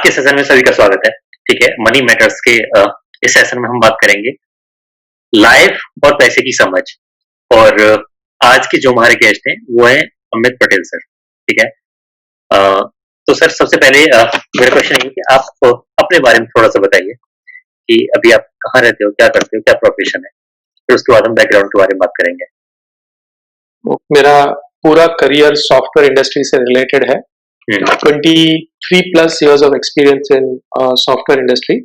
के सेशन में सभी का स्वागत है। ठीक है, मनी मैटर्स के इस सेशन में हम बात करेंगे लाइफ और पैसे की समझ। और आज के जो हमारे गेस्ट हैं वो है अमित पटेल सर। ठीक है। अ, तो सर सबसे पहले मेरा क्वेश्चन है कि आप अपने बारे में थोड़ा सा बताइए कि अभी आप कहाँ रहते हो, क्या करते हो, क्या प्रोफेशन है। फिर उसके बाद हम बैकग्राउंड के बारे में बात करेंगे। मेरा पूरा करियर सॉफ्टवेयर इंडस्ट्री से रिलेटेड है। 23 plus years of experience in software industry.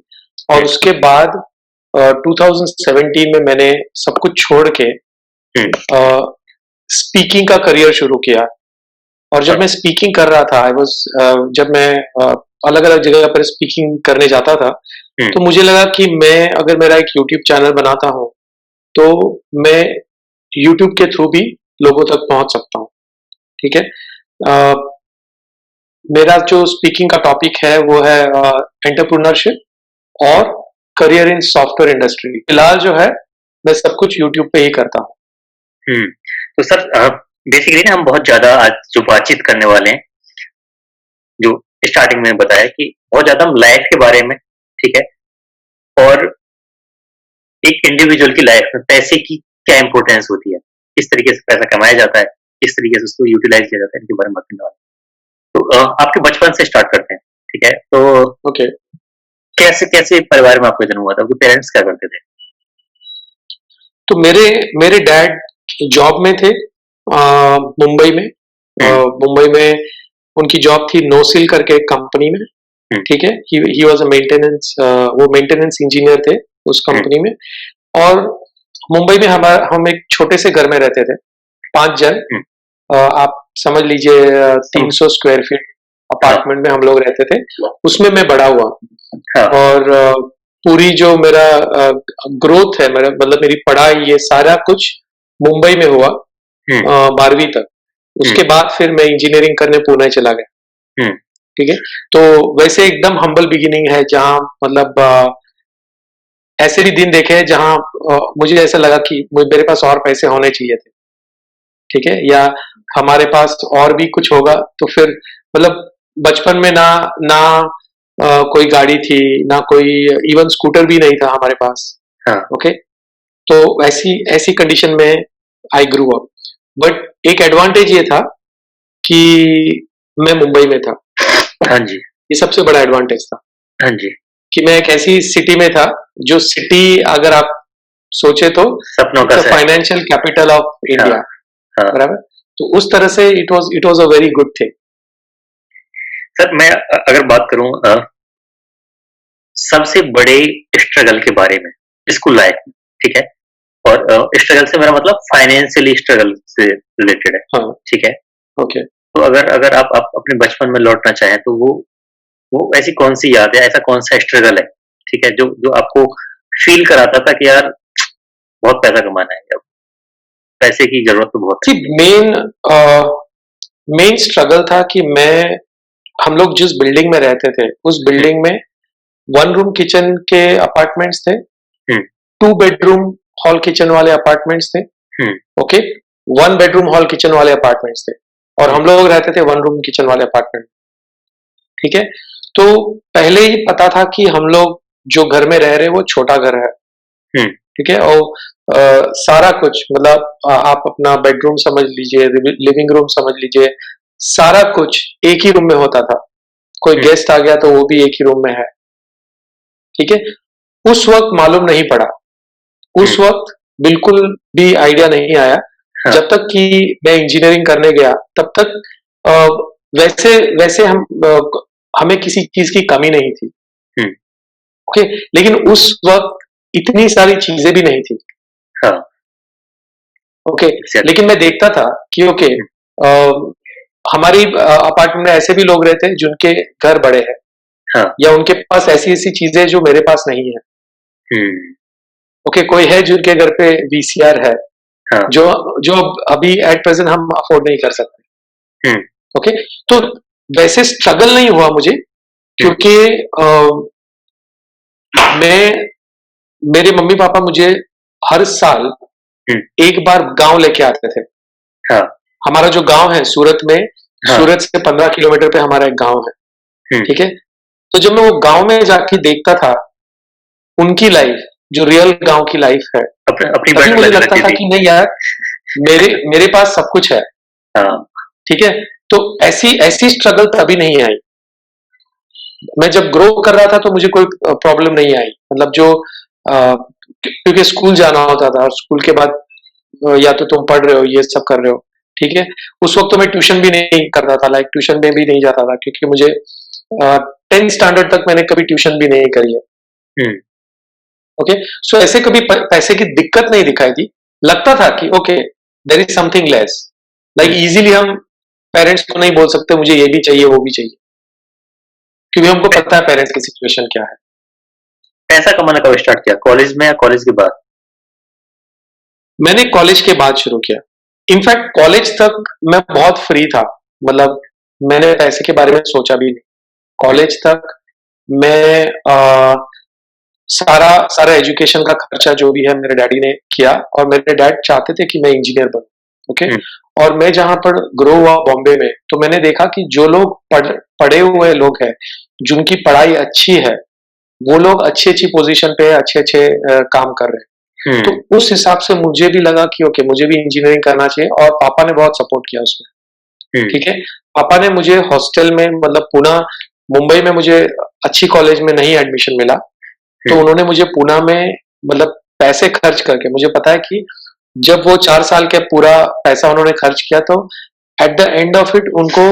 और उसके बाद 2017 में मैंने सब कुछ छोड़ के स्पीकिंग का करियर शुरू किया। और जब मैं स्पीकिंग कर रहा था जब मैं अलग अलग जगह पर स्पीकिंग करने जाता था, तो मुझे लगा कि मैं अगर मेरा एक यूट्यूब चैनल बनाता हूँ तो मैं यूट्यूब के थ्रू भी लोगों तक पहुंच सकता हूँ। ठीक है। मेरा जो स्पीकिंग का टॉपिक है वो है एंटरप्रेन्योरशिप और करियर इन सॉफ्टवेयर इंडस्ट्री। फिलहाल जो है मैं सब कुछ यूट्यूब पे ही करता हूँ। तो सर बेसिकली ना हम बहुत ज्यादा आज जो बातचीत करने वाले हैं, जो स्टार्टिंग में बताया कि बहुत ज्यादा हम लाइफ के बारे में, ठीक है, और एक इंडिविजुअल की लाइफ में पैसे की क्या इंपॉर्टेंस होती है, किस तरीके से पैसा कमाया जाता है, किस तरीके से उसको यूटिलाइज किया जाता है, इनके बारे में बात करने वाले हैं। तो आपके बचपन से स्टार्ट करते हैं। ठीक है। तो ओके। कैसे कैसे परिवार में आपका जन्म हुआ था, आपके पेरेंट्स क्या करते थे? तो मेरे डैड जॉब में थे मुंबई में। मुंबई में उनकी जॉब थी नोसिल करके एक कंपनी में। ठीक है। ही वाज अ मेंटेनेंस, वो मेंटेनेंस इंजीनियर थे उस कंपनी में। और मुंबई में हम एक छोटे से घर में रहते थे, 5 जन। आप समझ लीजिए 300 स्क्वायर फीट अपार्टमेंट में हम लोग रहते थे। उसमें मैं बड़ा हुआ। और पूरी जो मेरा ग्रोथ है, मेरा मतलब मेरी पढ़ाई, ये सारा कुछ मुंबई में हुआ 12वीं तक। उसके बाद फिर मैं इंजीनियरिंग करने पुणे चला गया। ठीक है। तो वैसे एकदम हम्बल बिगिनिंग है, जहां मतलब ऐसे भी दिन देखे हैं जहां मुझे ऐसा लगा कि मेरे पास और पैसे होने चाहिए थे। ठीक है। या हमारे पास और भी कुछ होगा तो फिर मतलब बचपन में ना ना कोई गाड़ी थी, ना कोई इवन स्कूटर भी नहीं था हमारे पास। ओके। तो ऐसी ऐसी कंडीशन में आई ग्रू अप। बट एक एडवांटेज ये था कि मैं मुंबई में था। हाँ जी। ये सबसे बड़ा एडवांटेज था। हाँ जी। कि मैं एक ऐसी सिटी में था, जो सिटी अगर आप सोचे तो सपनों का फाइनेंशियल कैपिटल ऑफ इंडिया। बराबर। तो उस तरह से it was a very good thing. Sir मैं अगर बात करूं सबसे बड़े स्ट्रगल के बारे में स्कूल लाइफ में, ठीक है, और स्ट्रगल से मेरा मतलब फाइनेंशियली स्ट्रगल से रिलेटेड है। हाँ। ठीक है। ओके। तो अगर अगर आप अपने बचपन में लौटना चाहें तो वो ऐसी कौन सी याद है, ऐसा कौन सा स्ट्रगल है, ठीक है, जो जो आपको फील कराता था कि यार बहुत पैसा कमाना है, अब पैसे की जरूरत तो बहुत है। मेन स्ट्रगल था कि हम लोग जिस बिल्डिंग में रहते थे उस बिल्डिंग में 1 रूम किचन के अपार्टमेंट्स थे, 2 बेडरूम हॉल किचन वाले अपार्टमेंट्स थे। ओके। 1 बेडरूम हॉल किचन वाले अपार्टमेंट्स थे, और हम लोग रहते थे 1 रूम किचन वाले अपार्टमेंट। ठीक है। तो पहले ही पता था कि हम लोग जो घर में रह रहे वो छोटा घर है। ठीक है। और सारा कुछ मतलब आप अपना बेडरूम समझ लीजिए, लिविंग रूम समझ लीजिए, सारा कुछ एक ही रूम में होता था। कोई गेस्ट आ गया तो वो भी एक ही रूम में है। ठीक है। उस वक्त मालूम नहीं पड़ा, उस वक्त बिल्कुल भी आइडिया नहीं आया। जब तक कि मैं इंजीनियरिंग करने गया तब तक वैसे वैसे हमें किसी चीज की कमी नहीं थी। ओके। लेकिन उस वक्त इतनी सारी चीजें भी नहीं थी। ओके। लेकिन मैं देखता था कि ओके, हमारी अपार्टमेंट में ऐसे भी लोग रहते हैं जिनके घर बड़े हैं, या उनके पास ऐसी ऐसी चीजें जो मेरे पास नहीं है। ओके। कोई है जिनके घर पे वीसीआर है, जो जो अभी एट प्रेजेंट हम अफोर्ड नहीं कर सकते। ओके। तो वैसे स्ट्रगल नहीं हुआ मुझे, क्योंकि मेरे मम्मी पापा मुझे हर साल एक बार गांव लेके आते थे। हमारा जो गांव है सूरत में, सूरत से 15 किलोमीटर पे हमारा एक गांव है। ठीक है। तो जब मैं वो गांव में जाके देखता था उनकी लाइफ, जो रियल गांव की लाइफ है, अपनी तभी बात मुझे अलग लगता लगती था थी। कि नहीं यार, मेरे मेरे पास सब कुछ है। हाँ। ठीक है, तो ऐसी ऐसी स्ट्रगल तभी नहीं आई। मैं जब ग्रो कर रहा था तो मुझे कोई प्रॉब्लम नहीं आई, मतलब जो क्योंकि स्कूल जाना होता था और स्कूल के बाद या तो तुम पढ़ रहे हो, ये सब कर रहे हो। ठीक है, उस वक्त तो मैं ट्यूशन भी नहीं करता था, लाइक ट्यूशन में भी नहीं जाता था, क्योंकि मुझे 10th स्टैंडर्ड तक मैंने कभी ट्यूशन भी नहीं करी है। हम्म। ओके, सो ऐसे कभी पैसे की दिक्कत नहीं दिखाई दी। लगता था कि okay, there is something less, like easily हम पेरेंट्स को नहीं बोल सकते मुझे ये भी चाहिए वो भी चाहिए, क्योंकि हमको पता है पेरेंट्स की सिचुएशन क्या है। पैसा कमाना कब स्टार्ट किया, कॉलेज में या कॉलेज के बाद? मैंने कॉलेज के बाद शुरू किया। इनफैक्ट कॉलेज तक मैं बहुत फ्री था, मतलब मैंने पैसे के बारे में सोचा भी नहीं। कॉलेज तक मैं सारा सारा एजुकेशन का खर्चा जो भी है मेरे डैडी ने किया, और मेरे डैड चाहते थे कि मैं इंजीनियर बनूं। ओके, और मैं जहां पर ग्रो हुआ बॉम्बे में, तो मैंने देखा कि जो लोग पढ़े हुए लोग हैं, जिनकी पढ़ाई अच्छी है, वो लोग अच्छी अच्छी पोजीशन पे अच्छे अच्छे काम कर रहे हैं। तो उस हिसाब से मुझे भी लगा कि ओके, मुझे भी इंजीनियरिंग करना चाहिए, और पापा ने बहुत सपोर्ट किया उसमें। ठीक है, पापा ने मुझे हॉस्टल में, मतलब पुणे मुंबई में मुझे अच्छी कॉलेज में नहीं एडमिशन मिला, तो उन्होंने मुझे पुणे में, मतलब पैसे खर्च करके, मुझे पता है कि जब वो 4 साल का पूरा पैसा उन्होंने खर्च किया, तो at the end of it उनको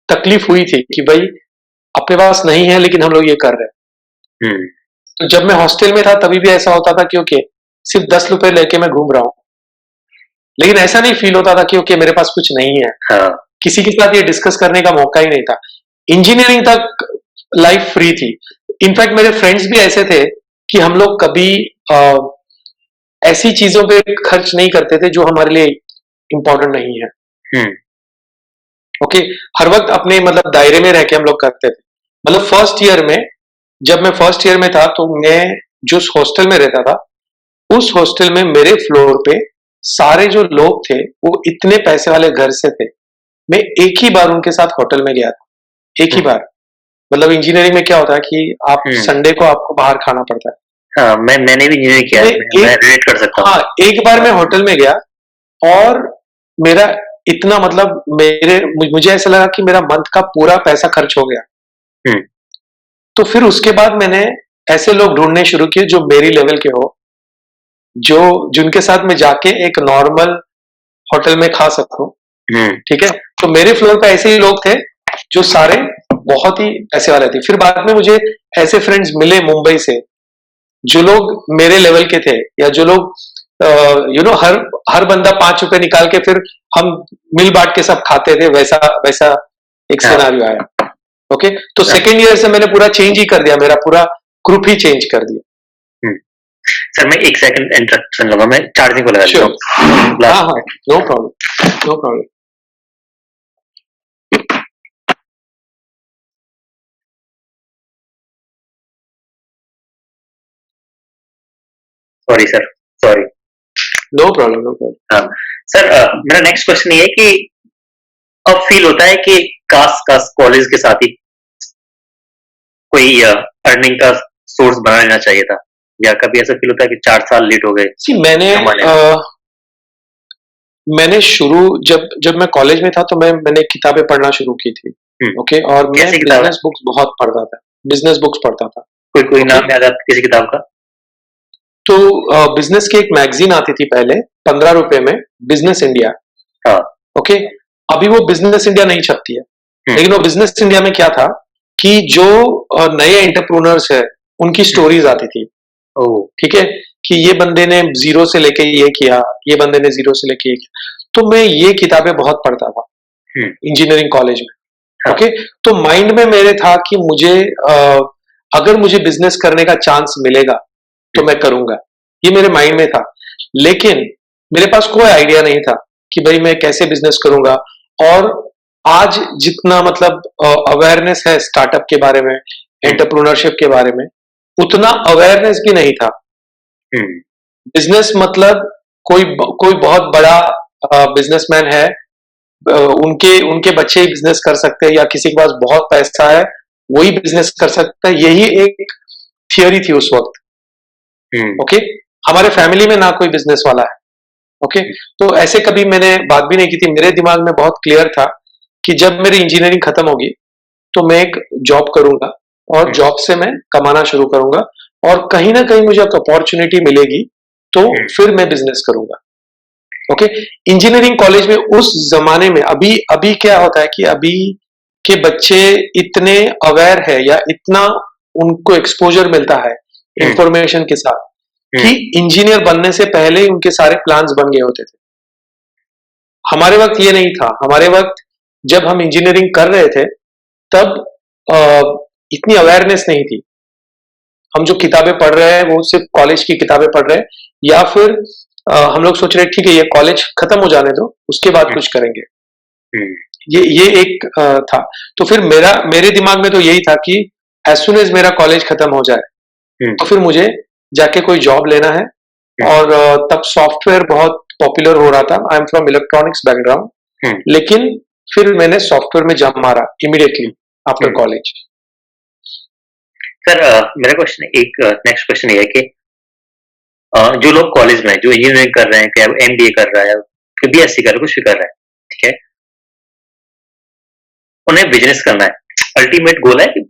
तकलीफ हुई थी कि भाई अपने पास नहीं है लेकिन हम लोग ये कर रहे हैं। तो जब मैं हॉस्टल में था तभी भी ऐसा होता था कि ओके, सिर्फ 10 रुपए लेके मैं घूम रहा हूँ, लेकिन ऐसा नहीं फील होता था कि ओके मेरे पास कुछ नहीं है। हाँ। किसी के साथ ये डिस्कस करने का मौका ही नहीं था। इंजीनियरिंग तक लाइफ फ्री थी। इनफैक्ट मेरे फ्रेंड्स भी ऐसे थे कि हम लोग कभी ऐसी चीजों पे खर्च नहीं करते थे जो हमारे लिए इंपॉर्टेंट नहीं है। ओके, हर वक्त अपने मतलब दायरे में रह के हम लोग करते थे। मतलब फर्स्ट ईयर में, जब मैं फर्स्ट ईयर में था, तो मैं जिस हॉस्टल में रहता था, उस हॉस्टल में मेरे फ्लोर पे सारे जो लोग थे वो इतने पैसे वाले घर से थे। मैं एक ही बार उनके साथ होटल में गया था, एक ही बार। मतलब इंजीनियरिंग में क्या होता है कि आप संडे को आपको बाहर खाना पड़ता है। हाँ, मैंने भी इंजीनियरिंग किया है, मैं रिलेट कर सकता हूँ। हाँ, एक बार मैं होटल में गया और मेरा इतना, मतलब मुझे ऐसा लगा कि मेरा मंथ का पूरा पैसा खर्च हो गया। तो फिर उसके बाद मैंने ऐसे लोग ढूंढने शुरू किए जो मेरी लेवल के हो, जो जिनके साथ मैं जाके एक नॉर्मल होटल में खा सकूं। ठीक है, तो मेरे फ्लोर पे ऐसे ही लोग थे जो सारे बहुत ही पैसे वाले थे। फिर बाद में मुझे ऐसे फ्रेंड्स मिले मुंबई से जो लोग मेरे लेवल के थे, या जो लोग हर बंदा 5 रुपए निकाल के फिर हम मिल बांट के सब खाते थे, वैसा वैसा एक सिनेरियो आया। ओके, तो सेकेंड ईयर से मैंने पूरा चेंज ही कर दिया, मेरा पूरा ग्रुप ही चेंज कर दिया। सर मैं 1 सेकंड इंटरप्शन लूंगा, मैं चार्जिंग को लगा देता हूँ। हाँ हाँ, no problem, no problem. Sorry sir, sorry. No problem, no problem. हाँ सर, मेरा नेक्स्ट क्वेश्चन ये है कि अब फील होता है कि काश कॉलेज के साथ ही कोई अर्निंग का सोर्स बना लेना चाहिए था, या कभी ऐसा फील होता है कि 4 साल लेट हो गए? मैंने शुरू, जब मैं कॉलेज में था तो मैंने किताबें पढ़ना शुरू की थी। ओके, और मैं बिजनेस बुक्स बहुत पढ़ता था, बिजनेस बुक्स पढ़ता था। कोई नाम याद आता किसी किताब का? तो बिजनेस की एक मैगजीन आती थी पहले 15 रुपए में, बिजनेस इंडिया। हाँ। ओके, अभी वो बिजनेस इंडिया नहीं छपती है, लेकिन वो बिजनेस इंडिया में क्या था कि जो नए एंटरप्रेन्योर्स है उनकी स्टोरीज आती थी। ठीक है, कि ये बंदे ने जीरो से लेके ये किया, ये बंदे ने जीरो से लेके ये किया। तो मैं ये किताबें बहुत पढ़ता था इंजीनियरिंग कॉलेज में। ओके, तो माइंड में मेरे था कि मुझे अगर मुझे बिजनेस करने का चांस मिलेगा तो मैं करूंगा, ये मेरे माइंड में था। लेकिन मेरे पास कोई आइडिया नहीं था कि भाई मैं कैसे बिजनेस करूंगा। और आज जितना मतलब अवेयरनेस है स्टार्टअप के बारे में, एंटरप्रेन्योरशिप के बारे में, उतना अवेयरनेस भी नहीं था। बिजनेस मतलब कोई बहुत बड़ा बिजनेसमैन है, उनके बच्चे ही बिजनेस कर सकते हैं, या किसी के पास बहुत पैसा है वही बिजनेस कर सकता है, यही एक थियोरी थी उस वक्त। ओके, हमारे फैमिली में ना कोई बिजनेस वाला है। ओके, तो ऐसे कभी मैंने बात भी नहीं की थी। मेरे दिमाग में बहुत क्लियर था कि जब मेरी इंजीनियरिंग खत्म होगी तो मैं एक जॉब करूंगा और जॉब से मैं कमाना शुरू करूंगा, और कहीं ना कहीं मुझे अपॉर्चुनिटी मिलेगी तो फिर मैं बिजनेस करूंगा। ओके, इंजीनियरिंग कॉलेज में उस जमाने में, अभी अभी क्या होता है कि अभी के बच्चे इतने अवेयर है या इतना उनको एक्सपोजर मिलता है इंफॉर्मेशन के साथ कि इंजीनियर बनने से पहले ही उनके सारे प्लान्स बन गए होते थे। हमारे वक्त ये नहीं था। हमारे वक्त जब हम इंजीनियरिंग कर रहे थे तब अ, इतनी अवेयरनेस नहीं थी। हम जो किताबें पढ़ रहे हैं वो सिर्फ कॉलेज की किताबें पढ़ रहे हैं, या फिर हम लोग सोच रहे हैं ठीक है ये कॉलेज खत्म हो जाने दो उसके बाद कुछ करेंगे। ये एक था। तो फिर मेरे दिमाग में तो यही था कि एज सुन एज मेरा कॉलेज खत्म हो जाए तो फिर मुझे जाके कोई जॉब लेना है। और तब सॉफ्टवेयर बहुत पॉपुलर हो रहा था। I am from electronics background, लेकिन फिर मैंने सॉफ्टवेयर में जंप मारा इमीडिएटली आफ्टर कॉलेज। सर मेरा क्वेश्चन एक नेक्स्ट क्वेश्चन ये है कि जो लोग कॉलेज में जो इंजीनियरिंग कर रहे हैं, क्या एमबीए कर रहा है, कि बीएससी कर रहा है, कुछ भी कर रहा है, ठीक है, उन्हें बिजनेस करना है। अल्टीमेट गोल है कि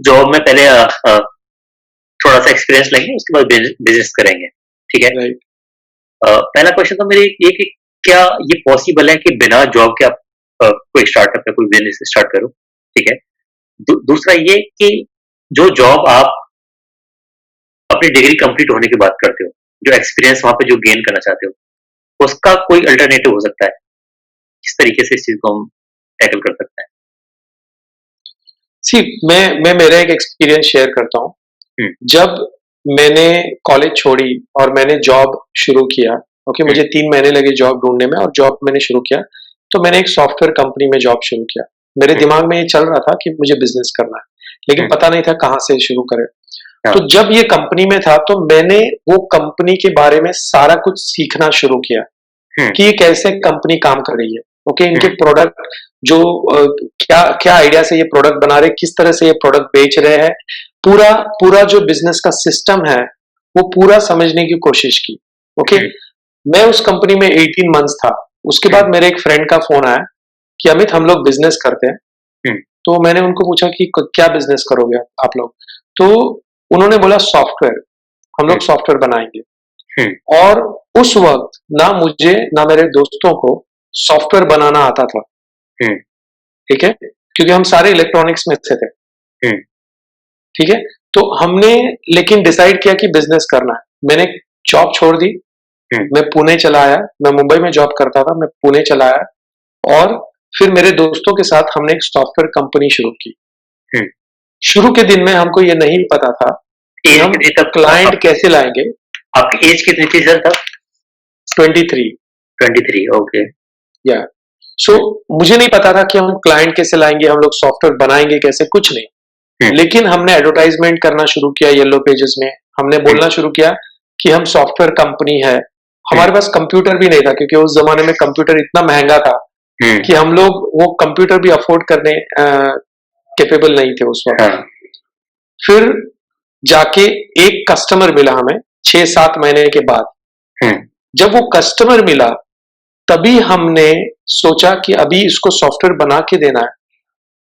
जॉब में पहले थोड़ा सा एक्सपीरियंस लेंगे, उसके बाद बिजनेस करेंगे, ठीक है। राइट। पहला क्वेश्चन तो मेरी ये कि क्या ये पॉसिबल है कि बिना जॉब के आप कोई स्टार्टअप या कोई बिजनेस स्टार्ट करो, ठीक है। दूसरा ये कि जो जॉब आप अपनी डिग्री कंप्लीट होने के बाद करते हो, जो एक्सपीरियंस वहां पे जो गेन करना चाहते हो, उसका कोई अल्टरनेटिव हो सकता है। किस तरीके से इस चीज को हम टैकल कर सकते हैं? सी मैं मेरा एक एक्सपीरियंस शेयर करता हूँ। जब मैंने कॉलेज छोड़ी और मैंने जॉब शुरू किया, ओके, मुझे 3 महीने लगे जॉब ढूंढने में, और जॉब मैंने शुरू किया तो मैंने एक सॉफ्टवेयर कंपनी में जॉब शुरू किया। मेरे दिमाग में ये चल रहा था कि मुझे बिजनेस करना है, लेकिन पता नहीं था कहाँ से शुरू करें। तो जब ये कंपनी में था तो मैंने वो कंपनी के बारे में सारा कुछ सीखना शुरू किया कि ये कैसे कंपनी काम कर रही है। ओके, इनके प्रोडक्ट जो क्या क्या आइडिया से ये प्रोडक्ट बना रहे, किस तरह से ये प्रोडक्ट बेच रहे हैं, पूरा पूरा जो बिजनेस का सिस्टम है वो पूरा समझने की कोशिश की। ओके, मैं उस कंपनी में 18 मंथ्स था। उसके बाद मेरे एक फ्रेंड का फोन आया कि अमित हम लोग बिजनेस करते हैं। तो मैंने उनको पूछा कि क्या बिजनेस करोगे आप लोग। तो उन्होंने बोला सॉफ्टवेयर, हम लोग सॉफ्टवेयर बनाएंगे। और उस वक्त ना मुझे ना मेरे दोस्तों को सॉफ्टवेयर बनाना आता था, ठीक है, क्योंकि हम सारे इलेक्ट्रॉनिक्स में से थे, ठीक है। तो हमने लेकिन डिसाइड किया कि बिजनेस करना है। मैंने जॉब छोड़ दी, मैं पुणे चला आया। मैं मुंबई में जॉब करता था, मैं पुणे चला आया, और फिर मेरे दोस्तों के साथ हमने एक सॉफ्टवेयर कंपनी शुरू की। शुरू के दिन में हमको ये नहीं पता था कि हम क्लाइंट कैसे लाएंगे। आपकी एज कितनी थी सर तब? 23। 23, ओके। या सो मुझे नहीं पता था कि हम क्लाइंट कैसे लाएंगे, हम लोग सॉफ्टवेयर बनाएंगे कैसे, कुछ नहीं। लेकिन हमने एडवर्टाइजमेंट करना शुरू किया येलो पेजेस में। हमने बोलना शुरू किया कि हम सॉफ्टवेयर कंपनी है। हमारे पास कंप्यूटर भी नहीं था, क्योंकि उस जमाने में कंप्यूटर इतना महंगा था कि हम लोग वो कंप्यूटर भी अफोर्ड करने कैपेबल नहीं थे उस वक्त। फिर जाके एक कस्टमर मिला हमें 6-7 महीने के बाद। जब वो कस्टमर मिला तभी हमने सोचा कि अभी इसको सॉफ्टवेयर बना के देना है,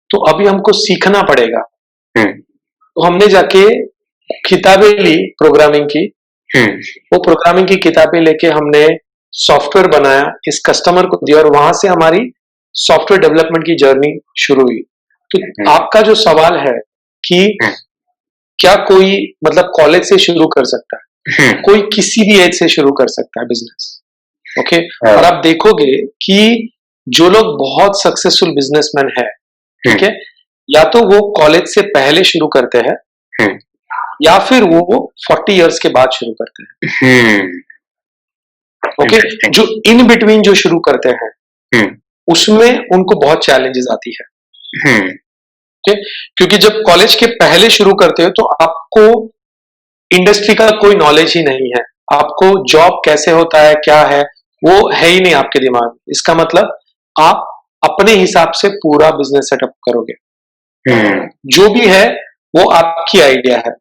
तो अभी हमको सीखना पड़ेगा। तो हमने जाके किताबें ली प्रोग्रामिंग की। वो प्रोग्रामिंग की किताबें लेके हमने सॉफ्टवेयर बनाया, इस कस्टमर को दिया, और वहां से हमारी सॉफ्टवेयर डेवलपमेंट की जर्नी शुरू हुई। तो आपका जो सवाल है कि क्या कोई मतलब कॉलेज से शुरू कर सकता है, कोई किसी भी एज से शुरू कर सकता है बिजनेस। ओके, और आप देखोगे कि जो लोग बहुत सक्सेसफुल बिजनेसमैन है, ठीक है, या तो वो कॉलेज से पहले शुरू करते हैं या फिर वो 40 इयर्स के बाद शुरू करते हैं। ओके, जो इन बिटवीन जो शुरू करते हैं उसमें उनको बहुत चैलेंजेस आती है। ओके, क्योंकि जब कॉलेज के पहले शुरू करते हो तो आपको इंडस्ट्री का कोई नॉलेज ही नहीं है, आपको जॉब कैसे होता है क्या है वो है ही नहीं आपके दिमाग में। इसका मतलब आप अपने हिसाब से पूरा बिजनेस सेटअप करोगे। जो भी है वो आपकी आइडिया है,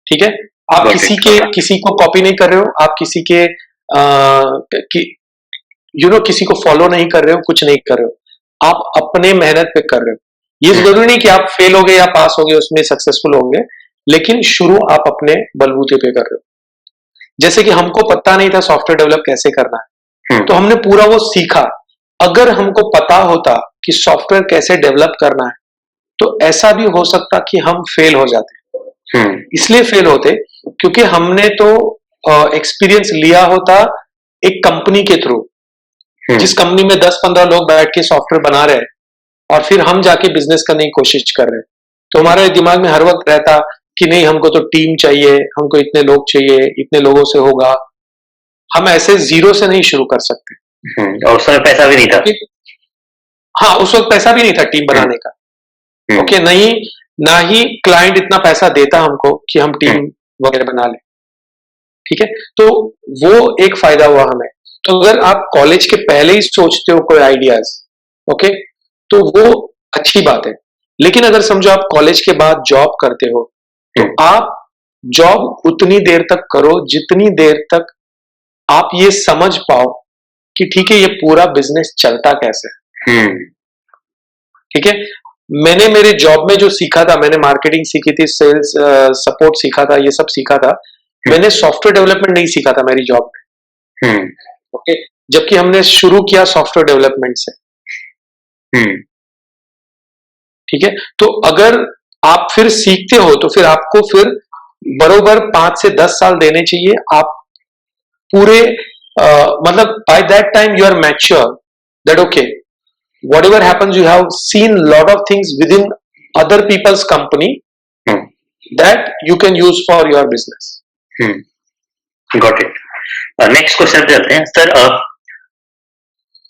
ठीक है। आप Got it. किसी को कॉपी नहीं कर रहे हो, आप किसी के किसी को फॉलो नहीं कर रहे हो, कुछ नहीं कर रहे हो, आप अपने मेहनत पे कर रहे हो। ये जरूरी नहीं कि आप फेल हो गए या पास हो गए उसमें सक्सेसफुल होंगे, लेकिन शुरू आप अपने बलबूते पे कर रहे हो। जैसे कि हमको पता नहीं था सॉफ्टवेयर डेवलप कैसे करना है, तो हमने पूरा वो सीखा। अगर हमको पता होता कि सॉफ्टवेयर कैसे डेवलप करना है, तो ऐसा भी हो सकता कि हम फेल हो जाते। इसलिए फेल होते क्योंकि हमने तो एक्सपीरियंस लिया होता एक कंपनी के थ्रू, जिस कंपनी में 10-15 लोग बैठ के सॉफ्टवेयर बना रहे हैं और फिर हम जाके बिजनेस करने की कोशिश कर रहे हैं। तो हमारे दिमाग में हर वक्त रहता कि नहीं, हमको तो टीम चाहिए, हमको इतने लोग चाहिए, इतने लोगों से होगा। हम ऐसे जीरो से नहीं शुरू कर सकते। और उस समय पैसा भी नहीं था। हाँ, उस वक्त पैसा भी नहीं था टीम बनाने का। ओके, नहीं, ना ही क्लाइंट इतना पैसा देता हमको कि हम टीम वगैरह बना ले, ठीक है। तो वो एक फायदा हुआ हमें। तो अगर आप कॉलेज के पहले ही सोचते हो कोई आइडियाज, ओके, तो वो अच्छी बात है। लेकिन अगर समझो आप कॉलेज के बाद जॉब करते हो, तो आप जॉब उतनी देर तक करो जितनी देर तक आप ये समझ पाओ कि ठीक है, ये पूरा बिजनेस चलता कैसे है, ठीक है। मैंने मेरे जॉब में जो सीखा था, मैंने मार्केटिंग सीखी थी, सेल्स सपोर्ट सीखा था, ये सब सीखा था। मैंने सॉफ्टवेयर डेवलपमेंट नहीं सीखा था मेरी जॉब में, ओके, जबकि हमने शुरू किया सॉफ्टवेयर डेवलपमेंट से, ठीक है। तो अगर आप फिर सीखते हो तो फिर आपको फिर बरोबर 5 से 10 साल देने चाहिए। आप पूरे मतलब by that time you are mature that okay, whatever happens, you have seen lot of things within other people's company that you can use for your business. Got it. Next question पे जाते हैं sir.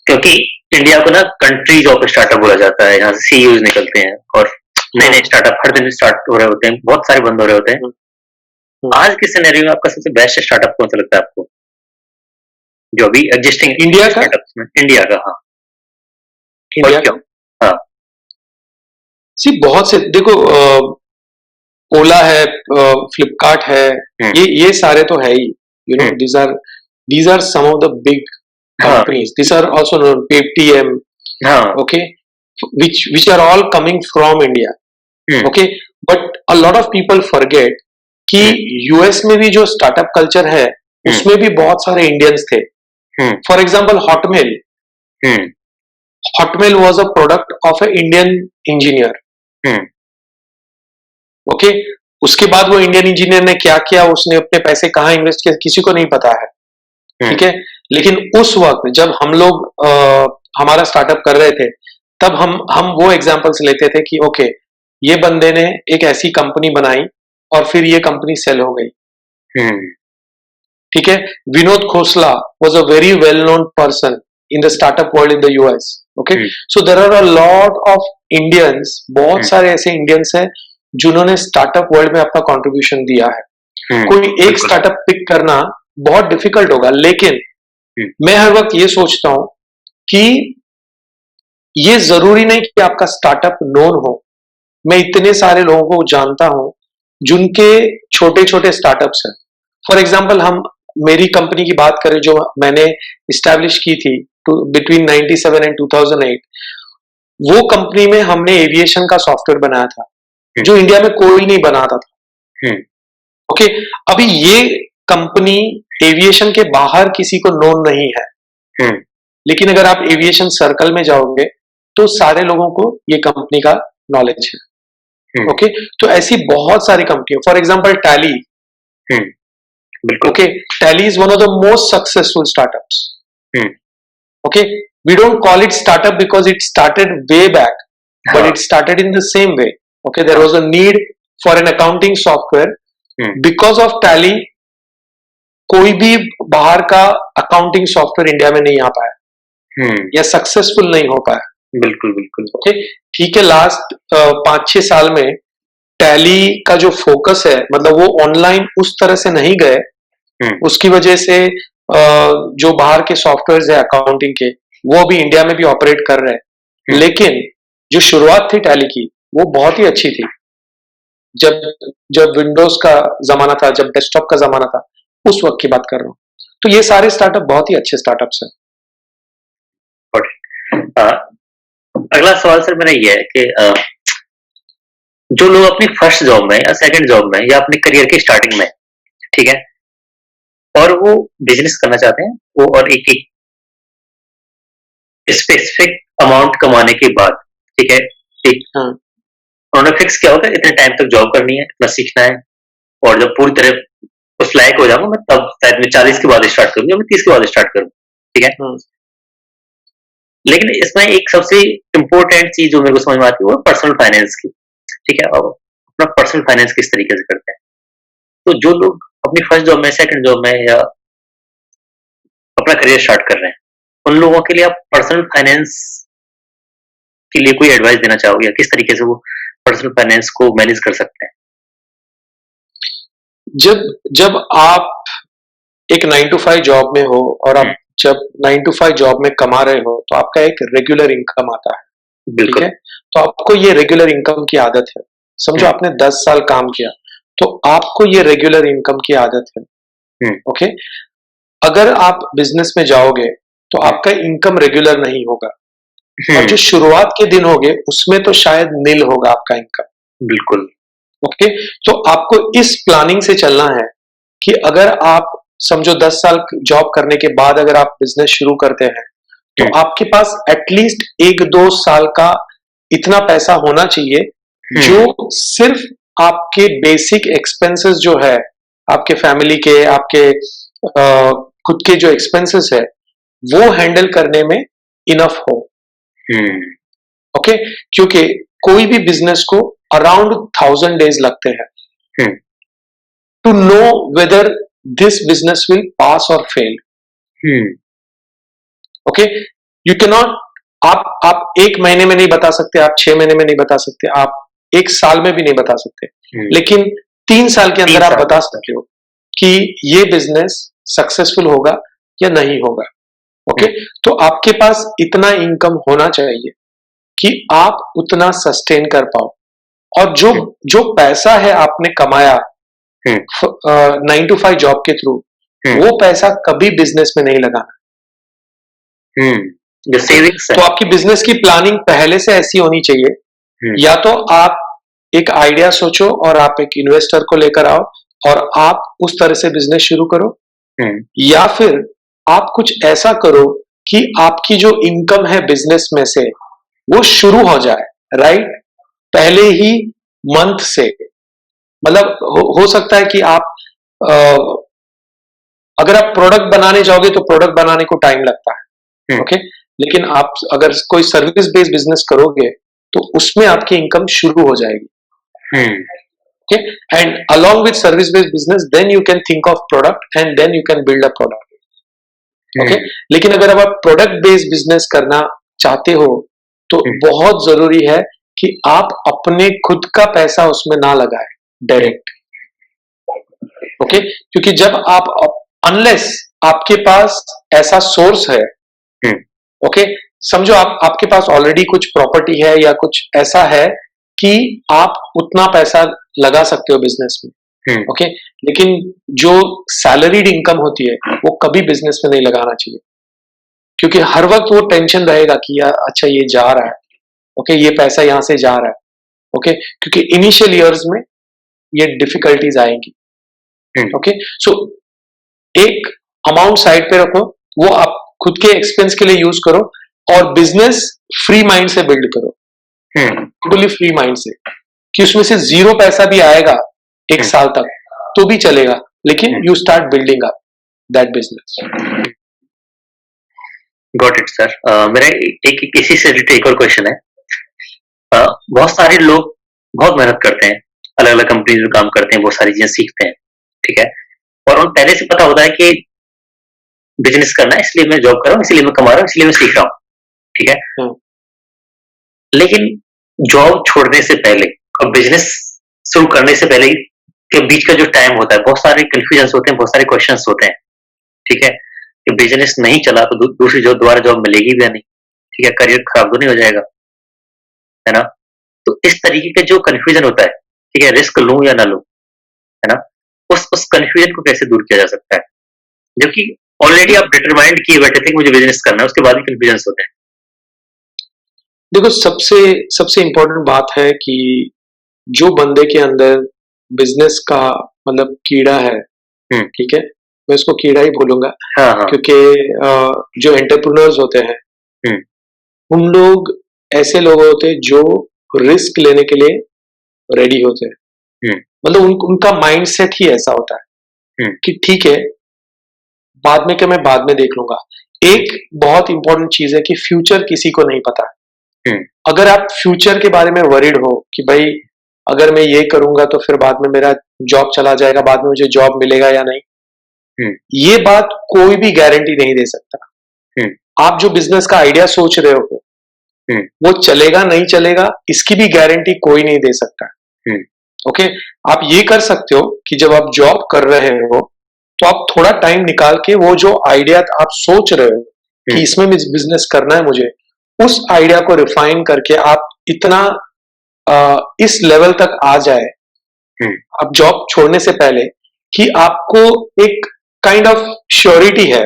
क्योंकि India को ना countries of startup बोला जाता है, यहाँ से सीईओज निकलते हैं और नए नए स्टार्टअप हर दिन स्टार्ट हो रहे होते हैं, बहुत सारे बंद हो रहे होते हैं। आज के सिनेरियो में आपका सबसे बेस्ट स्टार्टअप कौन सा लगता है आपको, जो अभी एग्जिस्टिंग इंडिया का? इंडिया का, हाँ। इंडिया क्यों? हाँ। सी बहुत से देखो, ओला है, फ्लिपकार्ट है, ये सारे तो है ही, you know, these are some of the big companies. These are also known Paytm, okay, which are all coming from India, okay. But a lot of people forget कि यूएस में भी जो स्टार्टअप कल्चर है उसमें भी बहुत सारे Indians थे। For example Hotmail was a product of A Indian engineer, okay. उसके बाद वो इंडियन इंजीनियर ने क्या किया, उसने अपने पैसे कहाँ इन्वेस्ट किया, किसी को नहीं पता है, ठीक है। लेकिन उस वक्त जब हम लोग हमारा स्टार्टअप कर रहे थे, तब हम वो एग्जांपल्स लेते थे कि ओके, ये बंदे ने एक ऐसी कंपनी बनाई और फिर ये कंपनी सेल हो गई, ठीक है। Vinod Khosla was a very well known person in the startup world in the US, okay. So there are a lot of Indians, बहुत सारे ऐसे इंडियंस हैं जिन्होंने स्टार्टअप वर्ल्ड में अपना कंट्रीब्यूशन दिया है। कोई एक स्टार्टअप पिक करना बहुत डिफिकल्ट होगा, लेकिन मैं हर वक्त ये सोचता हूं कि ये जरूरी नहीं कि आपका स्टार्टअप नोन हो। मैं इतने सारे लोगों को जानता हूं जिनके छोटे छोटे स्टार्टअप्स हैं। फॉर एग्जाम्पल, हम मेरी कंपनी की बात करें जो मैंने इस्टेब्लिश की थी बिटवीन 97 एंड 2008, वो कंपनी में हमने एविएशन का सॉफ्टवेयर बनाया था जो इंडिया में कोई नहीं बनाता था, ओके। अभी ये कंपनी एविएशन के बाहर किसी को नोन नहीं है, लेकिन अगर आप एविएशन सर्कल में जाओगे तो सारे लोगों को ये कंपनी का नॉलेज है, ओके। तो ऐसी बहुत सारी company, for example Tally, okay, Tally is one of the most successful startups, okay. We don't call it startup because it started way back, but it started in the same way, okay. There was a need for an accounting software, because of Tally कोई भी बाहर का accounting software India में नहीं आ पाया या successful नहीं हो पाया। बिल्कुल बिल्कुल, ओके, ठीक है। लास्ट 5-6 साल में टैली का जो फोकस है, मतलब वो ऑनलाइन उस तरह से नहीं गए, उसकी वजह से जो बाहर के सॉफ्टवेयर है अकाउंटिंग के, वो भी इंडिया में भी ऑपरेट कर रहे हैं। लेकिन जो शुरुआत थी टैली की वो बहुत ही अच्छी थी। जब जब विंडोज का जमाना था, जब डेस्कटॉप का जमाना था, उस वक्त की बात कर रहा हूँ। तो ये सारे स्टार्टअप बहुत ही अच्छे स्टार्टअप्स हैं। Got it. अगला सवाल सर मेरा ये है कि जो लोग अपनी फर्स्ट जॉब में या सेकंड जॉब में या अपने करियर की स्टार्टिंग में, ठीक है, और वो बिजनेस करना चाहते हैं, वो और एक एक स्पेसिफिक अमाउंट कमाने के बाद, ठीक है, एक हाँ, उन्होंने फिक्स किया होगा इतने टाइम तक जॉब करनी है, इतना सीखना है, और जब पूरी तरह उस लायक हो जाऊंगा मैं तब शायद मैं 40 के बाद स्टार्ट करूँ या मैं 30 के बाद स्टार्ट करूँ, ठीक है। हाँ, लेकिन इसमें एक सबसे इम्पोर्टेंट चीज जो मेरे को समझ में आती है वो पर्सनल फाइनेंस की, ठीक है। अब अपना पर्सनल फाइनेंस किस तरीके से करते हैं, तो जो लोग अपनी फर्स्ट जॉब में, सेकंड जॉब में या अपना करियर स्टार्ट कर रहे हैं, उन लोगों के लिए आप पर्सनल फाइनेंस के लिए कोई एडवाइस देना चाहोगे, या किस तरीके से वो पर्सनल फाइनेंस को मैनेज कर सकते हैं? जब जब आप एक 9 to 5 जॉब में हो और आप जब 9 to 5 जॉब में कमा रहे हो तो आपका एक रेगुलर इनकम आता है, ठीक बिल्कुल। है। तो आपको ये रेगुलर इनकम की आदत है। समझो आपने 10 साल काम किया तो आपको ये रेगुलर इनकम की आदत है। ओके, अगर आप बिजनेस में जाओगे तो आपका इनकम रेगुलर नहीं होगा और जो शुरुआत के दिन होंगे उसमें तो शायद नील होगा आपका इनकम। बिल्कुल। ओके, तो आपको इस प्लानिंग से चलना है कि अगर आप समझो 10 साल जॉब करने के बाद अगर आप बिजनेस शुरू करते हैं तो आपके पास एटलीस्ट 1-2 साल का इतना पैसा होना चाहिए जो सिर्फ आपके बेसिक एक्सपेंसेस जो है, आपके फैमिली के, आपके खुद के जो एक्सपेंसेस है वो हैंडल करने में इनफ हो। ओके, क्योंकि कोई भी बिजनेस को अराउंड 1000 days लगते हैं to know whether this business will pass और fail. Okay, you can not, आप 1 महीने में नहीं बता सकते, आप 6 महीने में नहीं बता सकते, आप 1 साल में भी नहीं बता सकते, लेकिन 3 साल के अंदर आप बता सकते हो कि ये बिजनेस सक्सेसफुल होगा या नहीं होगा। ओके, तो आपके पास इतना इनकम होना चाहिए कि आप उतना सस्टेन कर पाओ और जो जो पैसा है आपने कमाया 9 to 5 जॉब के थ्रू, वो पैसा कभी बिजनेस में नहीं लगाना। जो सेविंग्स तो आपकी बिजनेस की प्लानिंग पहले से ऐसी होनी चाहिए, या तो आप एक आइडिया सोचो और आप एक इन्वेस्टर को लेकर आओ और आप उस तरह से बिजनेस शुरू करो, या फिर आप कुछ ऐसा करो कि आपकी जो इनकम है बिजनेस में से वो शुरू हो जाए राइट पहले ही मंथ से। मतलब हो सकता है कि आप अगर आप प्रोडक्ट बनाने जाओगे तो प्रोडक्ट बनाने को टाइम लगता है, ओके, लेकिन आप अगर कोई सर्विस बेस्ड बिजनेस करोगे तो उसमें आपकी इनकम शुरू हो जाएगी। Okay, and along with service based business then you can think of product and then you can build a product। Okay, लेकिन अगर आप प्रोडक्ट बेस्ड बिजनेस करना चाहते हो तो बहुत जरूरी है कि आप अपने खुद का पैसा उसमें ना लगाए डायरेक्ट। ओके, क्योंकि जब आप अनलेस आपके पास ऐसा सोर्स है, ओके, समझो आपके पास ऑलरेडी कुछ प्रॉपर्टी है या कुछ ऐसा है कि आप उतना पैसा लगा सकते हो बिजनेस में, ओके, लेकिन जो सैलरीड इनकम होती है वो कभी बिजनेस में नहीं लगाना चाहिए, क्योंकि हर वक्त वो टेंशन रहेगा कि यार अच्छा ये जा रहा है, ओके, ये पैसा यहां से जा रहा है, ओके, क्योंकि इनिशियल ईयर्स में ये डिफिकल्टीज आएंगी। ओके, सो एक अमाउंट साइड पे रखो, वो आप खुद के एक्सपेंस के लिए यूज करो और बिजनेस फ्री माइंड से बिल्ड करो, टोटली फ्री माइंड से, कि उसमें से 0 पैसा भी आएगा 1 साल तक तो भी चलेगा, लेकिन you start building up that business. Got it sir. मेरा एक इसी से रिलेटेड एक और क्वेश्चन है। बहुत सारे लोग बहुत मेहनत करते हैं, अलग अलग कंपनीज में काम करते हैं, बहुत सारी चीजें सीखते हैं, ठीक है, और उन्हें पहले से पता होता है कि बिजनेस करना है, इसलिए मैं जॉब कर रहा हूँ, इसलिए मैं कमा रहा हूँ, इसलिए मैं सीख रहा हूँ, ठीक है। लेकिन जॉब छोड़ने से पहले और बिजनेस शुरू करने से पहले के बीच का जो टाइम होता है, बहुत सारे कंफ्यूजन होते हैं, बहुत सारे क्वेश्चंस होते हैं, ठीक है, कि बिजनेस नहीं चला तो दूसरी जॉब, दोबारा जॉब मिलेगी भी या नहीं, ठीक है, करियर खराब तो नहीं हो जाएगा। है ना? तो इस तरीके का जो कन्फ्यूजन होता है, ठीक है, रिस्क लूँ या ना लूँ, है ना? उस कन्फ्यूजन को कैसे दूर किया जा सकता है? जबकि ऑलरेडी आप डिटरमाइंड किए बैठे थे कि मुझे बिज़नेस करना है, उसके बाद भी कन्फ्यूजन्स होते हैं। देखो, सबसे सबसे इम्पोर्टेंट बात है कि जो बंदे के अंदर बिजनेस का मतलब कीड़ा है, हुँ, ठीक है, मैं इसको कीड़ा ही बोलूंगा, हाँ, हाँ, क्योंकि जो एंटरप्रेन्योर्स होते हैं हुँ, उन लोग ऐसे लोग होते हैं जो रिस्क लेने के लिए रेडी होते हैं। हुँ, मतलब उनका माइंडसेट ही ऐसा होता है हुँ, कि ठीक है, बाद में क्या, मैं बाद में देख लूंगा। एक बहुत इंपॉर्टेंट चीज है कि फ्यूचर किसी को नहीं पता। हुँ, अगर आप फ्यूचर के बारे में वरीड हो कि भाई अगर मैं ये करूंगा तो फिर बाद में मेरा जॉब चला जाएगा, बाद में मुझे जॉब मिलेगा या नहीं, हुँ, ये बात कोई भी गारंटी नहीं दे सकता। हुँ, आप जो बिजनेस का आइडिया सोच रहे हो हुँ, वो चलेगा नहीं चलेगा इसकी भी गारंटी कोई नहीं दे सकता। हुँ, ओके, आप ये कर सकते हो कि जब आप जॉब कर रहे हो तो आप थोड़ा टाइम निकाल के वो जो आइडिया आप सोच रहे हो हुँ, कि इसमें बिजनेस करना है मुझे, उस आइडिया को रिफाइन करके आप इतना इस लेवल तक आ जाए हुँ, आप जॉब छोड़ने से पहले कि आपको एक काइंड ऑफ श्योरिटी है,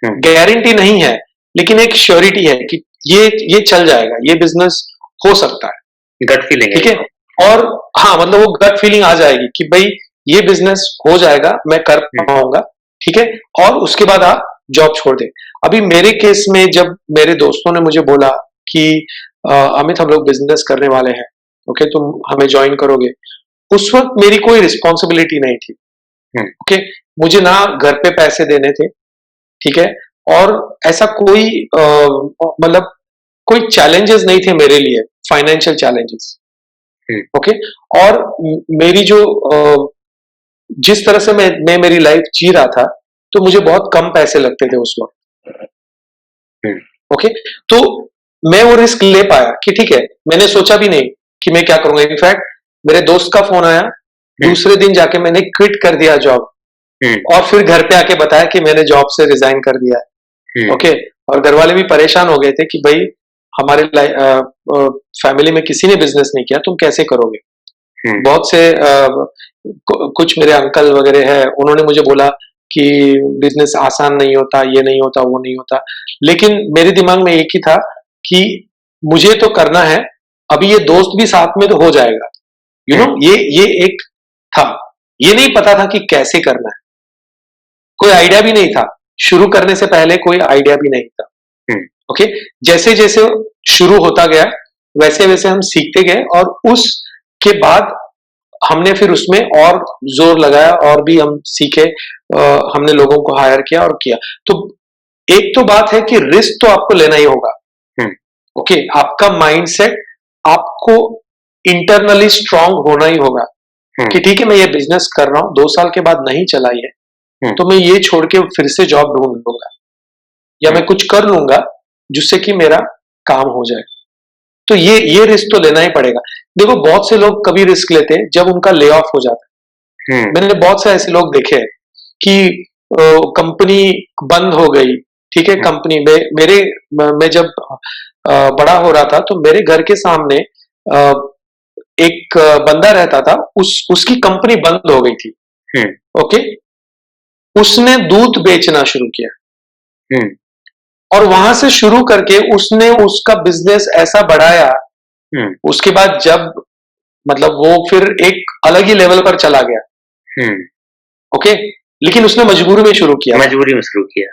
हुँ, गारंटी नहीं है लेकिन एक श्योरिटी है कि ये चल जाएगा, ये बिजनेस हो सकता है। गट फीलिंग है ठीक ये है, तो। और हाँ, मतलब वो गट फीलिंग आ जाएगी कि भाई ये बिजनेस हो जाएगा, मैं कर हुँ, पाऊंगा। ठीक है, और उसके बाद आप जॉब छोड़ दे। अभी मेरे केस में जब मेरे दोस्तों ने मुझे बोला कि अमित, हम लोग बिजनेस करने वाले हैं, ओके, तुम हमें ज्वाइन करोगे, उस वक्त मेरी कोई रिस्पॉन्सिबिलिटी नहीं थी। हुँ, ओके, मुझे ना घर पे पैसे देने थे, ठीक है, और ऐसा कोई मतलब कोई चैलेंजेस नहीं थे मेरे लिए, फाइनेंशियल चैलेंजेस। हुँ, ओके, और मेरी जो जिस तरह से मैं मेरी लाइफ जी रहा था, तो मुझे बहुत कम पैसे लगते थे उस वक्त। हुँ, ओके, तो मैं वो रिस्क ले पाया कि ठीक है, मैंने सोचा भी नहीं कि मैं क्या करूंगा। इनफैक्ट मेरे दोस्त का फोन आया, हुँ, दूसरे दिन जाके मैंने क्विट कर दिया जॉब, हुँ, और फिर घर पे आके बताया कि मैंने जॉब से रिजाइन कर दिया है। हुँ, ओके, और घर वाले भी परेशान हो गए थे कि भाई हमारे फैमिली में किसी ने बिजनेस नहीं किया, तुम कैसे करोगे। हुँ, बहुत से कुछ मेरे अंकल वगैरह है, उन्होंने मुझे बोला कि बिजनेस आसान नहीं होता, ये नहीं होता, वो नहीं होता, लेकिन मेरे दिमाग में एक ही था कि मुझे तो करना है। अभी ये दोस्त भी साथ में तो हो जाएगा, यू हुँ, नो, ये एक था। ये नहीं पता था कि कैसे करना है, कोई आइडिया भी नहीं था, शुरू करने से पहले कोई आइडिया भी नहीं था। हुँ, ओके, जैसे जैसे शुरू होता गया वैसे वैसे हम सीखते गए, और उसके बाद हमने फिर उसमें और जोर लगाया और भी हम सीखे। हमने लोगों को हायर किया और किया। तो एक तो बात है कि रिस्क तो आपको लेना ही होगा। हुँ, ओके, आपका माइंडसेट, आपको इंटरनली स्ट्रांग होना ही होगा हुँ, कि ठीक है, मैं ये बिजनेस कर रहा हूं, 2 साल के बाद नहीं चला ये, हुँ, तो मैं ये छोड़ के फिर से जॉब ढूंढ लूंगा या हुँ, मैं कुछ कर लूंगा जिससे कि मेरा काम हो जाए। तो ये रिस्क तो लेना ही पड़ेगा। देखो, बहुत से लोग कभी रिस्क लेते हैं जब उनका ले ऑफ हो जाता हुँ, है। मैंने बहुत से ऐसे लोग देखे हैं कि कंपनी बंद हो गई, ठीक है, हुँ, कंपनी में मैं जब बड़ा हो रहा था तो मेरे घर के सामने अ, एक बंदा रहता था, उसकी कंपनी बंद हो गई थी। हुँ, ओके, उसने दूध बेचना शुरू किया, हुँ, और वहां से शुरू करके उसने उसका बिजनेस ऐसा बढ़ाया। हुँ, उसके बाद जब मतलब वो फिर एक अलग ही लेवल पर चला गया। हुँ, ओके, लेकिन उसने मजबूरी में शुरू किया था। मजबूरी में शुरू किया।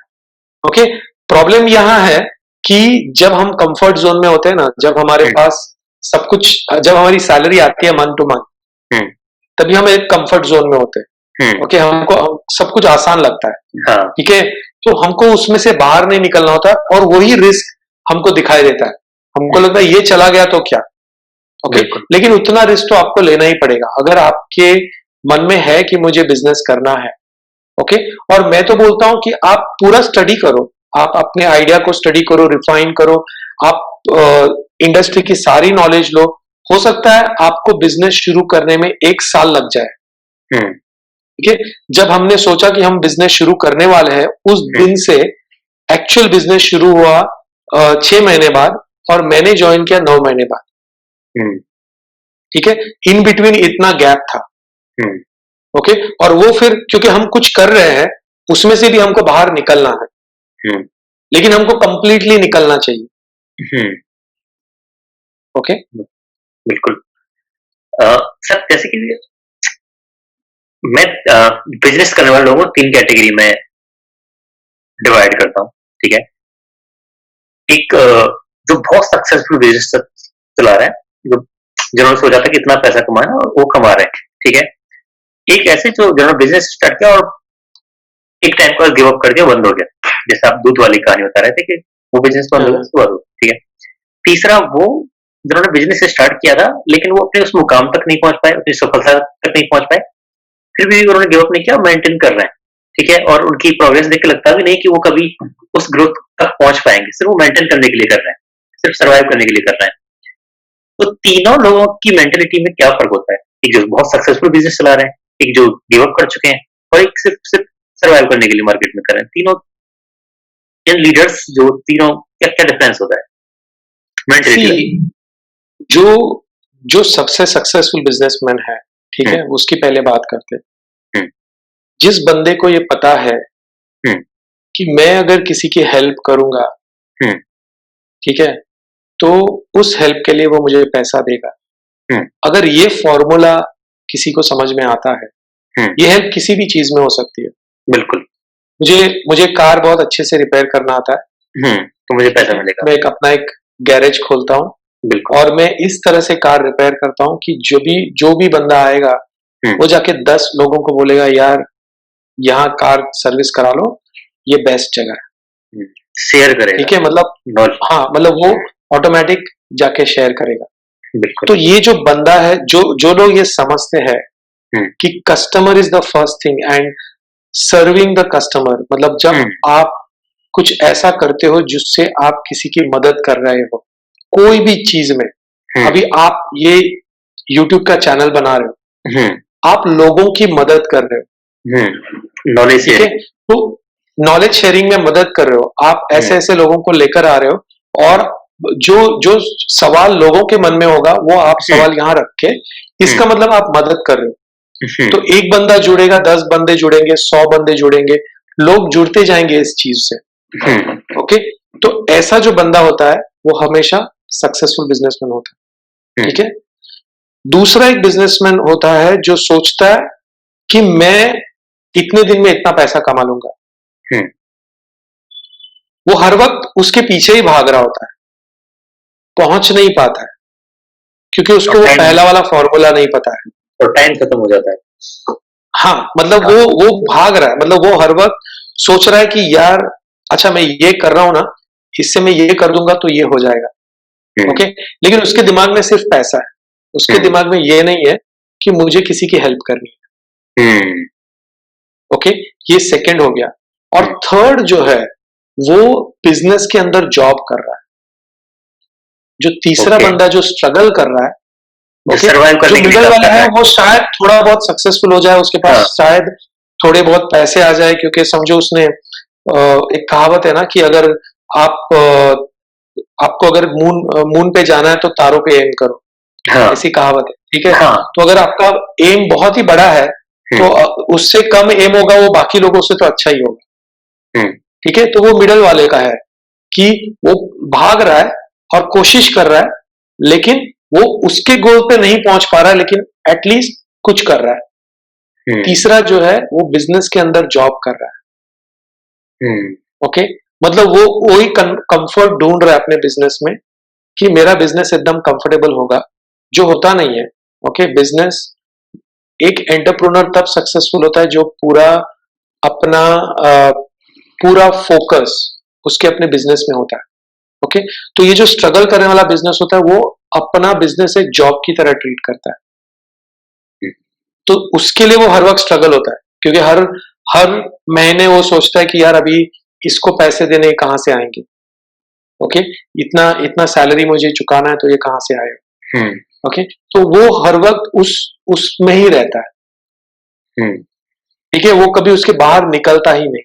ओके, प्रॉब्लम यहां है कि जब हम कंफर्ट जोन में होते हैं ना, जब हमारे हुँ, पास सब कुछ, जब हमारी सैलरी आती है मंथ टू मंथ, हुँ, तभी हम एक कंफर्ट जोन में होते हैं। हुँ, ओके, हमको सब कुछ आसान लगता है, हाँ, ठीक है, तो हमको उसमें से बाहर नहीं निकलना होता, और वही रिस्क हमको दिखाई देता है। हमको हुँ, लगता है ये चला गया तो क्या। ओके, बिल्कुल। लेकिन उतना रिस्क तो आपको लेना ही पड़ेगा अगर आपके मन में है कि मुझे बिजनेस करना है। ओके, और मैं तो बोलता हूं कि आप पूरा स्टडी करो, आप अपने आइडिया को स्टडी करो, रिफाइन करो, आप इंडस्ट्री की सारी नॉलेज लो। हो सकता है आपको बिजनेस शुरू करने में 1 साल लग जाए। हुँ, ठीक है, जब हमने सोचा कि हम बिजनेस शुरू करने वाले हैं, उस हुँ, दिन से एक्चुअल बिजनेस शुरू हुआ 6 महीने बाद, और मैंने ज्वाइन किया 9 महीने बाद। हम्म, ठीक है, इन बिटवीन इतना गैप था। हम्म, ओके, और वो फिर क्योंकि हम कुछ कर रहे हैं उसमें से भी हमको बाहर निकलना है, हम्म, लेकिन हमको कंप्लीटली निकलना चाहिए। हम्म, ओके, बिल्कुल। सर जैसे कि मैं बिजनेस करने वाले लोगों को 3 कैटेगरी में डिवाइड करता हूँ, ठीक है? एक जो बहुत सक्सेसफुल बिजनेस चला रहा है, जो जिन्होंने सोचा था कि इतना पैसा कमाना और वो कमा रहे हैं, ठीक है? एक ऐसे जो जिन्होंने बिजनेस स्टार्ट किया और एक टाइम पर गिव अप कर दिया, बंद हो गया। जैसे आप दूध वाली कहानी बता रहे थे कि वो बिजनेस बंद हो गया, हाँ, उसके बाद हो, ठीक है? तीसरा वो जिन्होंने बिजनेस स्टार्ट किया था, लेकिन वो अपने उस मुकाम तक नहीं पहुंच पाए, अपनी सफलता तक नहीं पहुंच पाए, फिर भी उन्होंने गिव अप नहीं किया, मेंटेन कर रहे हैं, ठीक है? और उनकी प्रोग्रेस देख के लगता भी नहीं कि वो कभी उस ग्रोथ तक पहुंच पाएंगे, सिर्फ वो मेंटेन करने के लिए कर रहे हैं, सिर्फ सर्वाइव करने के लिए कर रहे हैं। तो तीनों लोगों की मेंटेलिटी में क्या फर्क होता है? एक जो बहुत सक्सेसफुल बिजनेस चला रहे हैं, एक जो गिव अप कर चुके हैं, और एक सिर्फ सिर्फ सर्वाइव करने के लिए मार्केट में कर रहे हैं। तीनों इन लीडर्स जो तीनों, क्या क्या डिफरेंस होता है सी मेंटेलिटी का? जो जो सबसे सक्सेसफुल बिजनेसमैन है, ठीक हम्म, है, उसकी पहले बात करते हैं। हम्म, जिस बंदे को ये पता है हम्म, कि मैं अगर किसी की हेल्प करूंगा, हम्म, ठीक है, तो उस हेल्प के लिए वो मुझे पैसा देगा। हम्म, अगर ये फॉर्मूला किसी को समझ में आता है, हम्म, ये हेल्प किसी भी चीज में हो सकती है। बिल्कुल। मुझे मुझे कार बहुत अच्छे से रिपेयर करना आता है, तो मुझे ठीक पैसा है, मिलेगा। मैं अपना एक गैरेज खोलता हूँ बिल्कुल। और मैं इस तरह से कार रिपेयर करता हूँ कि जो भी बंदा आएगा हम्म, वो जाके 10 लोगों को बोलेगा यार यहाँ कार सर्विस करा लो, ये बेस्ट जगह है। हम्म, शेयर ठीक करेगा। है, मतलब नॉलेज। हाँ, मतलब वो ऑटोमेटिक जाके शेयर करेगा। बिल्कुल। तो ये जो बंदा है, जो जो लोग ये समझते हैं हम्म, कि customer is the first thing and serving the customer, मतलब जब हम्म, आप कुछ ऐसा करते हो जिससे आप किसी की मदद कर रहे हो कोई भी चीज में। हम्म, अभी आप ये यूट्यूब का चैनल बना रहे हो, हम्म, आप लोगों की मदद कर रहे हो, नॉलेज ठीक है, शेयरिंग। तो नॉलेज शेयरिंग में मदद कर रहे हो, आप हम्म, ऐसे ऐसे लोगों को लेकर आ रहे हो और जो जो सवाल लोगों के मन में होगा वो आप हम्म, सवाल यहाँ रख के, हम्म, इसका मतलब आप मदद कर रहे हो। तो हम्म, एक बंदा जुड़ेगा, 10 बंदे जुड़ेंगे, 100 बंदे जुड़ेंगे, लोग जुड़ते जाएंगे इस चीज से। हम्म, ओके, तो ऐसा जो बंदा होता है वो हमेशा सक्सेसफुल बिजनेसमैन होता है, हम्म, ठीक है। दूसरा एक बिजनेसमैन होता है जो सोचता है कि मैं इतने दिन में इतना पैसा कमा लूंगा। हम्म, वो हर वक्त उसके पीछे ही भाग रहा होता है, पहुंच नहीं पाता है, क्योंकि और उसको वो टाइम, पहला वाला फॉर्मूला नहीं पता है। और टाइम खत्म हो जाता है। हाँ, मतलब हाँ। वो भाग रहा है, मतलब वो हर वक्त सोच रहा है कि यार अच्छा मैं ये कर रहा हूं ना, इससे मैं ये कर दूंगा तो ये हो जाएगा। हम्म, ओके, लेकिन उसके दिमाग में सिर्फ पैसा है, उसके हम्म, दिमाग में ये नहीं है कि मुझे किसी की हेल्प करनी हम्म, है। ओके, ये सेकंड हो गया। और हम्म, थर्ड जो है वो बिजनेस के अंदर जॉब कर रहा है। जो तीसरा ओके। बंदा जो स्ट्रगल कर रहा है, जो ओके, सर्वाइव जो करने के लिए मिडल काम वाला कर रहा है है। वो शायद थोड़ा बहुत सक्सेसफुल हो जाए, उसके पास हाँ। शायद थोड़े बहुत पैसे आ जाए, क्योंकि समझो उसने एक कहावत है ना कि अगर आप आपको अगर मून पे जाना है तो तारों पे एम करो, हाँ। ऐसी कहावत है, ठीक है। हाँ। तो अगर आपका एम बहुत ही बड़ा है तो हम्म, उससे कम एम होगा वो बाकी लोगों से तो अच्छा ही होगा, हम्म, ठीक है। तो वो मिडल वाले का है कि वो भाग रहा है और कोशिश कर रहा है, लेकिन वो उसके गोल पे नहीं पहुंच पा रहा है, लेकिन एटलीस्ट कुछ कर रहा है। हम्म, तीसरा जो है वो बिजनेस के अंदर जॉब कर रहा है। हम्म, ओके, मतलब वो वही कंफर्ट ढूंढ रहा है अपने बिजनेस में कि मेरा बिजनेस एकदम कंफर्टेबल होगा, जो होता नहीं है। ओके, बिजनेस एक एंटरप्रेन्योर तब सक्सेसफुल होता है जो पूरा अपना अ, पूरा फोकस उसके अपने बिजनेस में होता है। ओके, तो ये जो स्ट्रगल करने वाला बिजनेस होता है वो अपना बिजनेस एक जॉब की तरह ट्रीट करता है। तो उसके लिए वो हर वक्त स्ट्रगल होता है, क्योंकि हर हर महीने वो सोचता है कि यार अभी इसको पैसे देने कहाँ से आएंगे। ओके, इतना इतना सैलरी मुझे चुकाना है तो ये कहाँ से आएगा। हम्म, ओके, तो वो हर वक्त उस उसमें ही रहता है, हम्म, ठीक है, वो कभी उसके बाहर निकलता ही नहीं।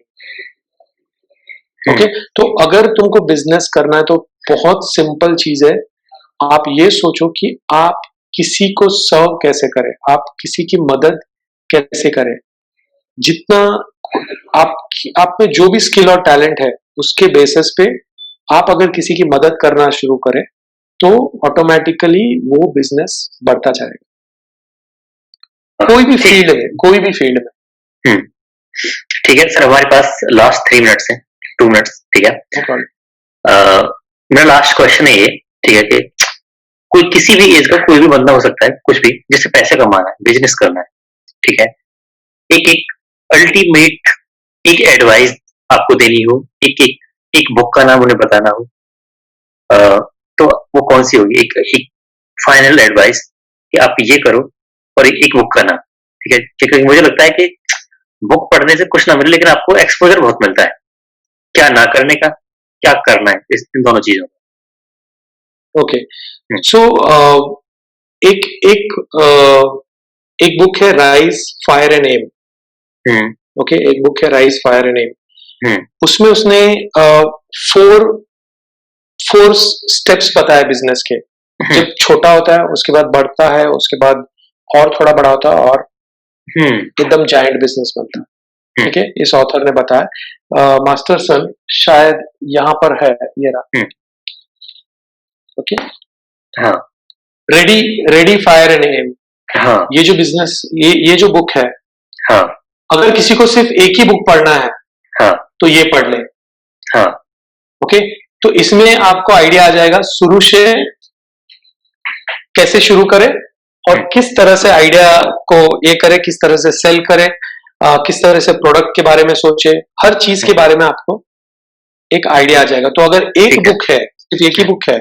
ओके, हम्म, तो अगर तुमको बिजनेस करना है तो बहुत सिंपल चीज है, आप ये सोचो कि आप किसी को सर्व कैसे करें, आप किसी की मदद कैसे करें। जितना आप आप में जो भी स्किल और टैलेंट है, उसके बेसिस पे आप अगर किसी की मदद करना शुरू करें, तो ऑटोमेटिकली वो बिजनेस बढ़ता जाएगा। कोई भी फील्ड में, कोई भी फील्ड में। ठीक है सर, हमारे पास लास्ट 3 मिनट्स हैं, 2 मिनट्स, ठीक है। No problem. मेरा लास्ट क्वेश्चन है ये, ठीक है, कि कोई किसी भी एज का कोई भी बंदा हो सकता है, कुछ भी, जिससे पैसे कमाना है, बिजनेस करना है, ठीक है। एक एक अल्टीमेट एक एडवाइस आपको देनी हो, एक बुक का नाम उन्हें बताना हो, तो वो कौन सी होगी? एक फाइनल एडवाइस कि आप ये करो, और एक बुक का नाम, ठीक है। क्योंकि मुझे लगता है कि बुक पढ़ने से कुछ ना मिले, लेकिन आपको एक्सपोजर बहुत मिलता है, क्या ना करने का, क्या करना है, इन दोनों चीजों का। ओके, सो एक एक एक बुक है rise fire and aim. Okay, एक बुक है राइज फायर एंड एम। उसमें उसने 4 स्टेप्स बताए बिजनेस के। जब छोटा होता है, उसके बाद बढ़ता है, उसके बाद और थोड़ा बड़ा होता है, और एकदम जायंट बिजनेस बनता है। ठीक है, इस ऑथर ने बताया, मास्टर सन शायद यहाँ पर है, ये रहा। ओके, हाँ, रेडी फायर एंड एम। हाँ, ये जो बिजनेस, ये जो बुक है, हाँ, अगर किसी को सिर्फ एक ही बुक पढ़ना है, हाँ, तो ये पढ़ ले। हाँ, ओके, तो इसमें आपको आइडिया आ जाएगा शुरू से कैसे शुरू करें, और किस तरह से आइडिया को ये करे, किस तरह से सेल करे, किस तरह से प्रोडक्ट के बारे में सोचे, हर चीज के बारे में आपको एक आइडिया आ जाएगा। तो अगर एक बुक है, सिर्फ एक ही बुक है,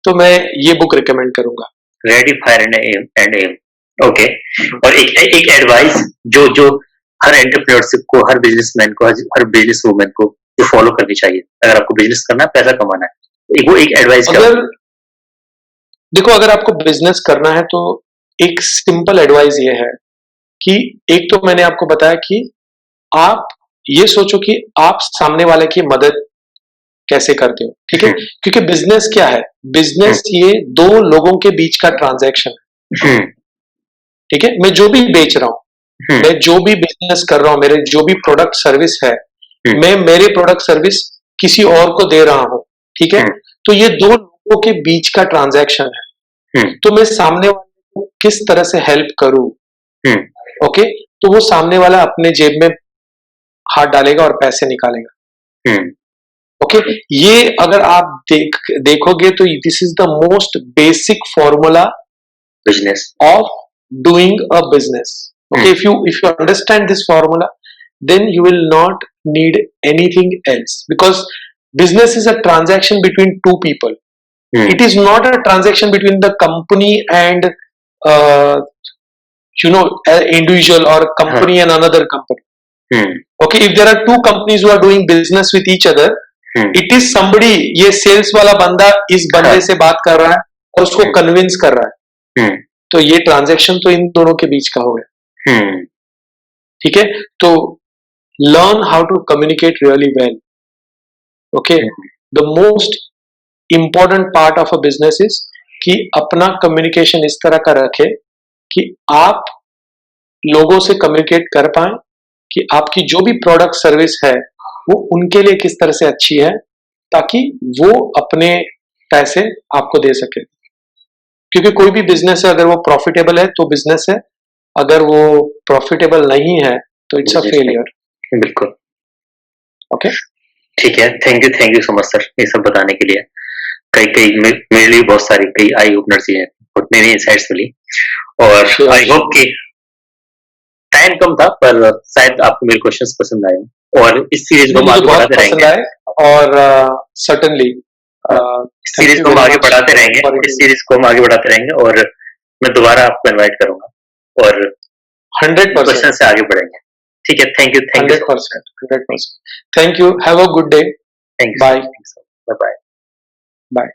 तो मैं ये बुक रिकमेंड करूंगा, ready fire and aim. Okay, और एक एडवाइस जो जो हर एंटरप्रेन्योरशिप को, हर बिजनेसमैन को, हर बिजनेस वुमेन को जो फॉलो करनी चाहिए, अगर आपको बिजनेस करना है, पैसा कमाना है, वो एक एडवाइस क्या? अगर देखो, अगर आपको बिजनेस करना है, तो एक सिंपल एडवाइस ये है कि एक तो मैंने आपको बताया कि आप ये सोचो कि आप सामने वाले की मदद कैसे करते हो। ठीक है, क्योंकि बिजनेस क्या है, बिजनेस ये 2 लोगों के बीच का ट्रांजैक्शन है। ठीक है, मैं जो भी बेच रहा हूं, मैं जो भी बिजनेस कर रहा हूं, मेरे जो भी प्रोडक्ट सर्विस है, मैं मेरे प्रोडक्ट सर्विस किसी और को दे रहा हूं। ठीक है, तो ये 2 लोगों के बीच का ट्रांजैक्शन है। तो मैं सामने वाले को किस तरह से हेल्प करूं, ओके, तो वो सामने वाला अपने जेब में हाथ डालेगा और पैसे निकालेगा। ओके, ये अगर आप देखोगे, तो this is the most basic formula business of doing a business. Okay, if you understand this formula, then you will not need anything else, because business is a transaction between 2 people. It is not a transaction between the company and uh, an individual, or company and another company. Okay, if there are 2 companies who are doing business with each other, it is somebody, ये sales वाला बंदा इस बंदे से बात कर रहा है और उसको कन्विंस कर रहा है, तो ये ट्रांजैक्शन तो इन दोनों के बीच का हो गया। ठीक है, तो learn how to communicate really well. Okay, the most important part of a business is कि अपना कम्युनिकेशन इस तरह का रखे कि आप लोगों से कम्युनिकेट कर पाए कि आपकी जो भी प्रोडक्ट सर्विस है, वो उनके लिए किस तरह से अच्छी है, ताकि वो अपने पैसे आपको दे सके। क्योंकि कोई भी बिजनेस है, अगर वो प्रॉफिटेबल है तो बिजनेस है, अगर वो प्रॉफिटेबल नहीं है तो इट्स अ फेलियर। बिल्कुल, ओके, ठीक है, thank you so much sir, ये सब बताने के लिए। कई मेरे लिए बहुत सारी कई आई ओपनर चीजें, बहुत नई इंसाइट्स मिली, और आई होप कि टाइम कम था, पर शायद आपको मेरे क्वेश्चंस पसंद आए, और इस सीरीज को हम आगे बढ़ाते रहेंगे। और सर्टेनली सीरीज को हम आगे बढ़ाते रहेंगे, इस सीरीज को हम आगे बढ़ाते रहेंगे, और मैं दोबारा आपको इनवाइट करूंगा, और 100% क्वेश्चन से आगे बढ़ेंगे। ठीक है, thank you 100%। Thank you, have a good day, bye bye.